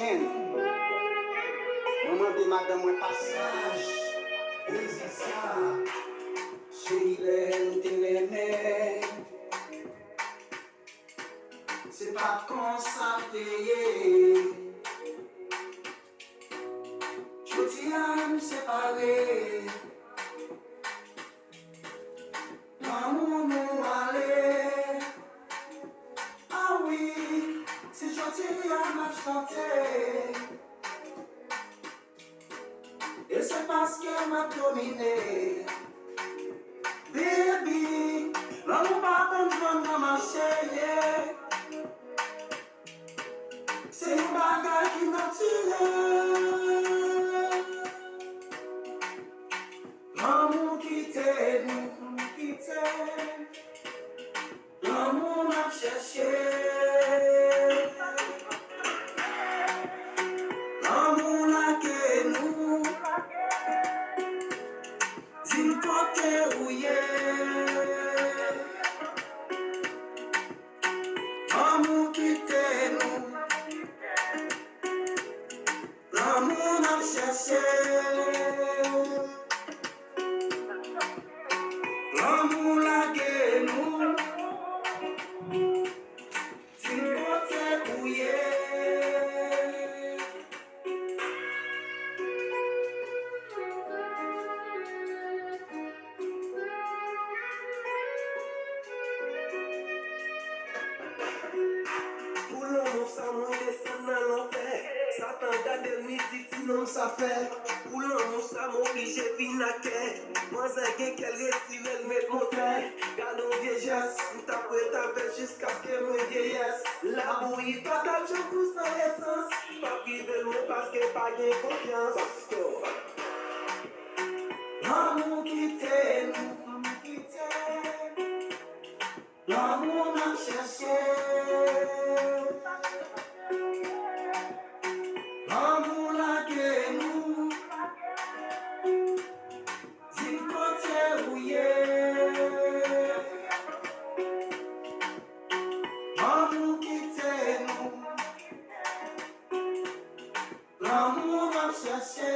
chaîne. Maman de madame un passage. Et c'est ça. Chérie, nous t'aimais. C'est pas qu'on s'appelait. Je tiens à nous séparer. L'amour nous allait. Ah oui, c'est gentil à m'a chanté. Et c'est parce qu'elle m'a dominé. Baby, l'amour pas bon dans ma chérie. C'est une bagarre qui m'a tiré. L'amour quitté, nous quitté. L'amour m'a cherché. L'amour là que nous. Dis-toi que oui. L'amour quitté, nous. L'amour m'a cherché. L'amour là que nous. Dis-toi que oui. Pour l'amour, ça m'a descend dans l'enfer. Satan garde midi, tu non ça fait. Pour l'amour, ça m'a obligé vinaquer. Moi, j'ai qu'elle retire, elle met mon terre. Garde en vieillesse, ou t'as prêt ta veille jusqu'à ce que me vieillesse. La bouillie, toi, t'as toujours pour sans essence. Pas privé, mais parce que pas de confiance. L'amour quitté, nous quitté. L'amour m'a cherché. L'amour là que nous. Dis côté rouillé. L'amour quitté, nous. L'amour m'a cherché.